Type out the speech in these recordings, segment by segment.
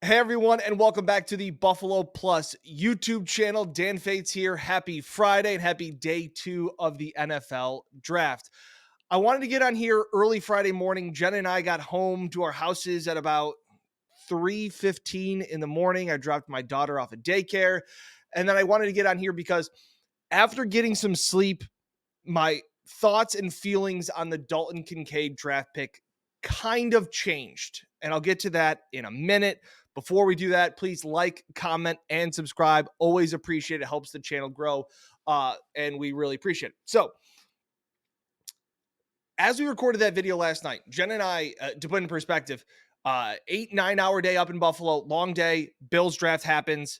Hey everyone, and welcome back to the Buffalo Plus YouTube channel. Dan Fates here. Happy Friday and happy day 2 of the NFL draft. I wanted to get on here early Friday morning. Jen and I got home to our houses at about 3:15 in the morning. I dropped my daughter off at daycare, and then I wanted to get on here because after getting some sleep, my thoughts and feelings on the Dalton Kincaid draft pick kind of changed. And I'll get to that in a minute. Before we do that, please like, comment, and subscribe. Always appreciate it. It helps the channel grow. And we really appreciate it. So, as we recorded that video last night, Jen and I, to put in perspective, 8-9 hour day up in Buffalo, long day. Bills draft happens.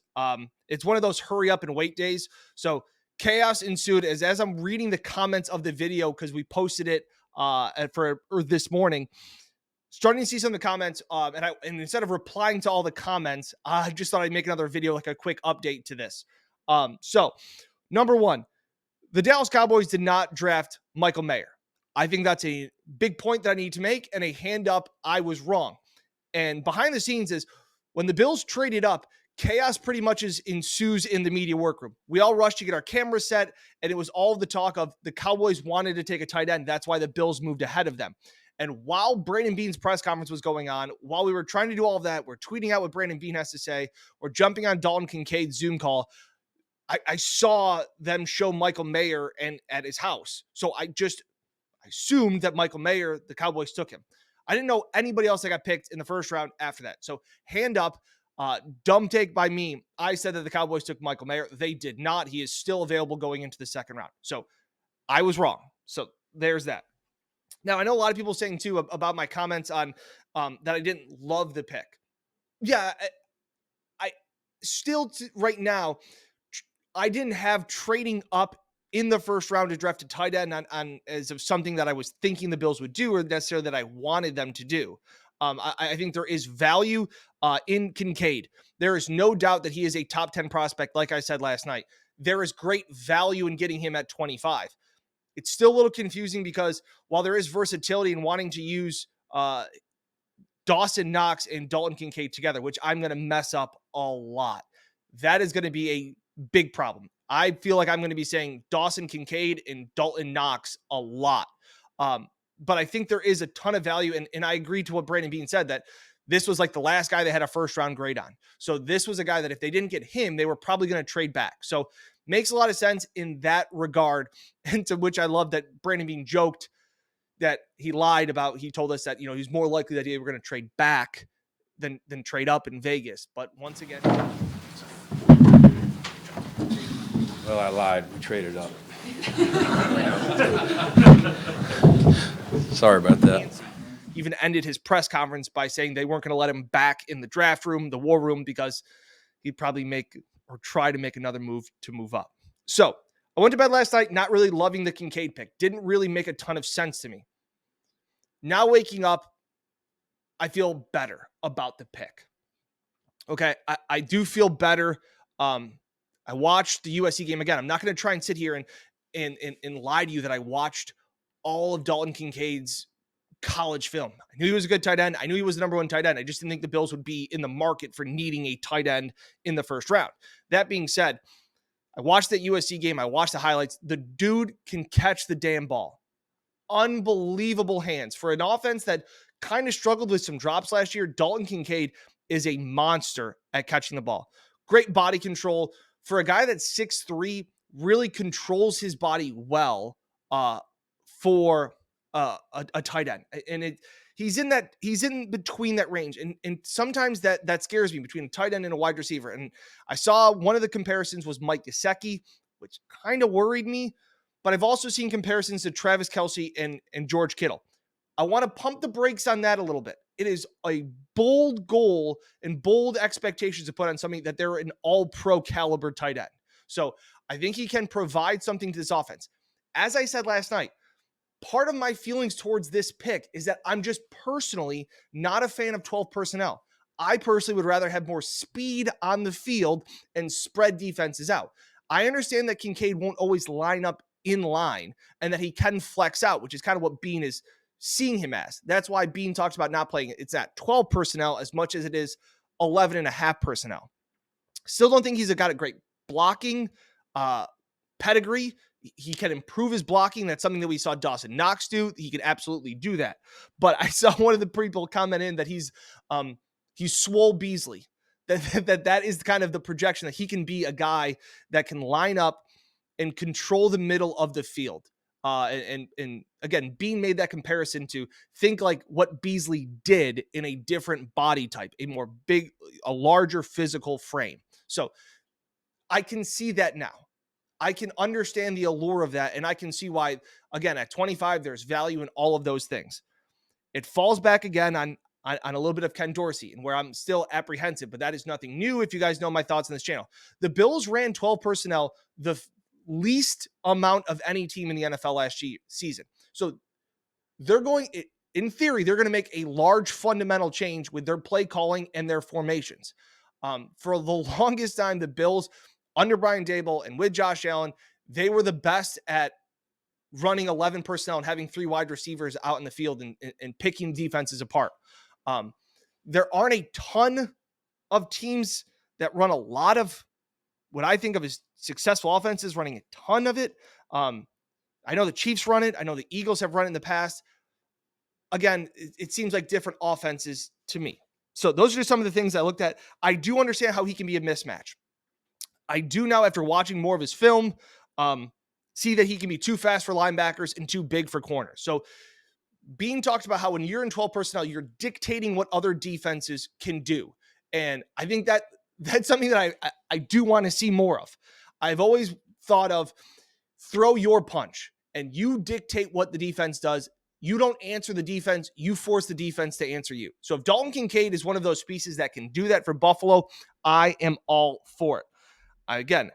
It's one of those hurry up and wait days. So chaos ensued as I'm reading the comments of the video because we posted it for this morning. Starting to see some of the comments, and instead of replying to all the comments, I just thought I'd make another video, like a quick update to this. So number one, the Dallas Cowboys did not draft Michael Mayer. I think that's a big point that I need to make, and a hand up, I was wrong. And behind the scenes is when the Bills traded up, chaos pretty much ensues in the media workroom. We all rushed to get our cameras set, and it was all the talk of the Cowboys wanted to take a tight end. That's why the Bills moved ahead of them. And while Brandon Beane's press conference was going on, while we were trying to do all of that, we're tweeting out what Brandon Beane has to say, we're jumping on Dalton Kincaid's Zoom call. I saw them show Michael Mayer and at his house. So I assumed that Michael Mayer, the Cowboys took him. I didn't know anybody else that got picked in the first round after that. So hand up, dumb take by me. I said that the Cowboys took Michael Mayer. They did not. He is still available going into the second round. So I was wrong. So there's that. Now, I know a lot of people saying too about my comments on that I didn't love the pick. Yeah, I still right now, I didn't have trading up in the first round to draft a tight end on as of something that I was thinking the Bills would do or necessarily that I wanted them to do. I think there is value in Kincaid. There is no doubt that he is a top 10 prospect, like I said last night. There is great value in getting him at 25. It's still a little confusing because while there is versatility in wanting to use Dawson Knox and Dalton Kincaid together, which I'm going to mess up a lot, that is going to be a big problem. I feel like I'm going to be saying Dawson Kincaid and Dalton Knox a lot. But I think there is a ton of value. And I agree to what Brandon Beane said, that this was like the last guy they had a first round grade on. So this was a guy that if they didn't get him, they were probably going to trade back. So makes a lot of sense in that regard. And to which I love that Brandon Beane joked that he lied about. He told us that, he's more likely that they were going to trade back than trade up in Vegas. But once again, well, I lied. We traded up. Sorry about that. Even ended his press conference by saying they weren't going to let him back in the draft room, the war room, because he'd probably make or try to make another move to move up. So I went to bed last night not really loving the Kincaid pick. Didn't really make a ton of sense to me. Now waking up, I feel better about the pick. Okay, I do feel better. I watched the USC game again. I'm not going to try and sit here and lie to you that I watched all of Dalton Kincaid's college film. I knew he was a good tight end. I knew he was the number one tight end. I just didn't think the Bills would be in the market for needing a tight end in the first round. That being said, I watched that USC game. I watched the highlights. The dude can catch the damn ball. Unbelievable hands for an offense that kind of struggled with some drops last year. Dalton Kincaid is a monster at catching the ball. Great body control for a guy that's 6'3", really controls his body well for a tight end. And he's in between that range. And sometimes that scares me between a tight end and a wide receiver. And I saw one of the comparisons was Mike Gesicki, which kind of worried me. But I've also seen comparisons to Travis Kelce and George Kittle. I want to pump the brakes on that a little bit. It is a bold goal and bold expectations to put on something that they're an all-pro caliber tight end. So I think he can provide something to this offense. As I said last night, part of my feelings towards this pick is that I'm just personally not a fan of 12 personnel. I personally would rather have more speed on the field and spread defenses out. I understand that Kincaid won't always line up in line and that he can flex out, which is kind of what Beane is seeing him as. That's why Beane talks about not playing it. It's at 12 personnel as much as it is 11 and a half personnel. Still don't think he's got a great blocking uh, pedigree. He can improve his blocking. That's something that we saw Dawson Knox do. He can absolutely do that. But I saw one of the people comment in that he's swole Beasley. That is kind of the projection that he can be a guy that can line up and control the middle of the field. And again, Bean made that comparison to think like what Beasley did in a different body type, a larger physical frame. So I can see that now. I can understand the allure of that. And I can see why, again, at 25, there's value in all of those things. It falls back again on a little bit of Ken Dorsey, and where I'm still apprehensive, but that is nothing new if you guys know my thoughts on this channel. The Bills ran 12 personnel, the least amount of any team in the NFL last season. So they're going, in theory, they're going to make a large fundamental change with their play calling and their formations. For the longest time, the Bills, under Brian Daboll and with Josh Allen, they were the best at running 11 personnel and having 3 wide receivers out in the field and picking defenses apart. There aren't a ton of teams that run a lot of what I think of as successful offenses running a ton of it. I know the Chiefs run it. I know the Eagles have run it in the past. Again, it seems like different offenses to me. So those are just some of the things I looked at. I do understand how he can be a mismatch. I do now, after watching more of his film, see that he can be too fast for linebackers and too big for corners. So Bean talks about how when you're in 12 personnel, you're dictating what other defenses can do. And I think that's something that I do want to see more of. I've always thought of throw your punch and you dictate what the defense does. You don't answer the defense. You force the defense to answer you. So if Dalton Kincaid is one of those pieces that can do that for Buffalo, I am all for it. Again,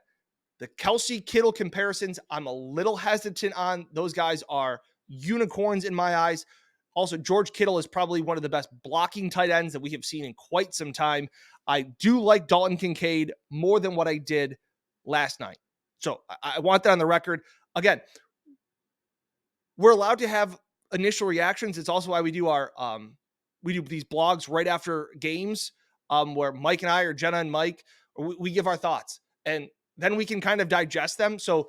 the Kelsey Kittle comparisons, I'm a little hesitant on. Those guys are unicorns in my eyes. Also, George Kittle is probably one of the best blocking tight ends that we have seen in quite some time. I do like Dalton Kincaid more than what I did last night. So I want that on the record. Again, we're allowed to have initial reactions. It's also why we do we do these blogs right after games, where Mike and I, or Jenna and Mike, we give our thoughts, and then we can kind of digest them. So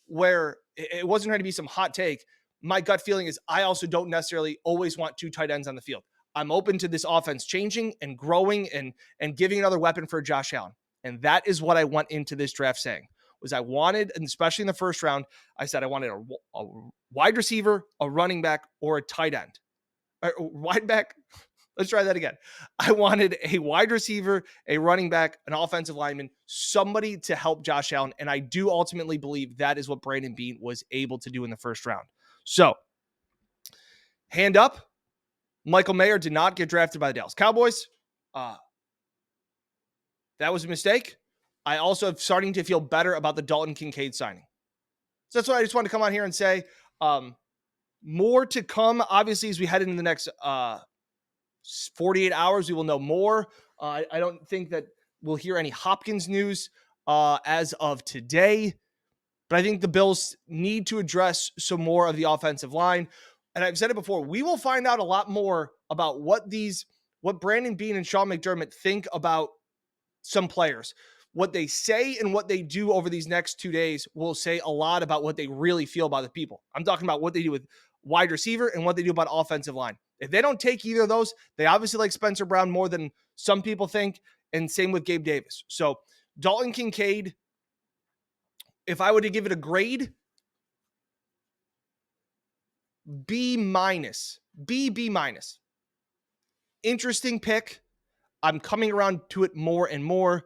where it wasn't trying to be some hot take, my gut feeling is I also don't necessarily always want 2 tight ends on the field. I'm open to this offense changing and growing and giving another weapon for Josh Allen. And that is what I went into this draft saying. Was I wanted, and especially in the first round, I said I wanted a wide receiver, a running back, or a tight end. Wide back. Let's try that again. I wanted a wide receiver, a running back, an offensive lineman, somebody to help Josh Allen. And I do ultimately believe that is what Brandon Beane was able to do in the first round. So, hand up, Michael Mayer did not get drafted by the Dallas Cowboys. That was a mistake. I also am starting to feel better about the Dalton Kincaid signing. So that's why I just wanted to come on here and say, more to come, obviously, as we head into the next 48 hours. We will know more. I don't think that we'll hear any Hopkins news as of today, but I think the Bills need to address some more of the offensive line. And I've said it before, we will find out a lot more about what Brandon Beane and Sean McDermott think about some players. What they say and what they do over these next 2 days will say a lot about what they really feel about the people. I'm talking about what they do with wide receiver and what they do about offensive line. If they don't take either of those, they obviously like Spencer Brown more than some people think, and same with Gabe Davis. So Dalton Kincaid, if I were to give it a grade, B minus. Interesting pick. I'm coming around to it more and more.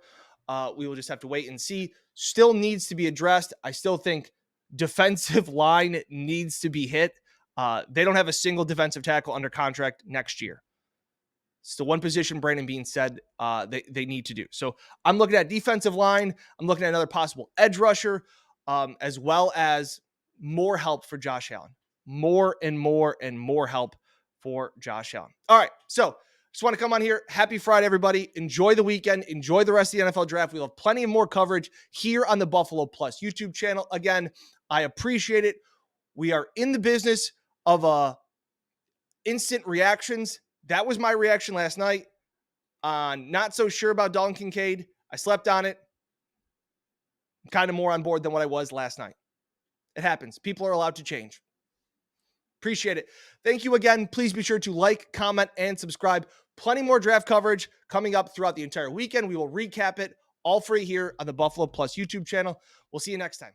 We will just have to wait and see. Still needs to be addressed. I still think defensive line needs to be hit. They don't have a single defensive tackle under contract next year. It's the one position Brandon Beane said they need to do. So I'm looking at defensive line. I'm looking at another possible edge rusher, as well as more help for Josh Allen. More and more help for Josh Allen. All right, so just want to come on here. Happy Friday, everybody. Enjoy the weekend. Enjoy the rest of the NFL draft. We'll have plenty of more coverage here on the Buffalo Plus YouTube channel. Again, I appreciate it. We are in the business of instant reactions. That was my reaction last night. Not so sure about Dalton Kincaid. I slept on it. I'm kind of more on board than what I was last night. It happens. People are allowed to change. Appreciate it. Thank you again. Please be sure to like, comment, and subscribe. Plenty more draft coverage coming up throughout the entire weekend. We will recap it all free here on the Buffalo Plus YouTube channel. We'll see you next time.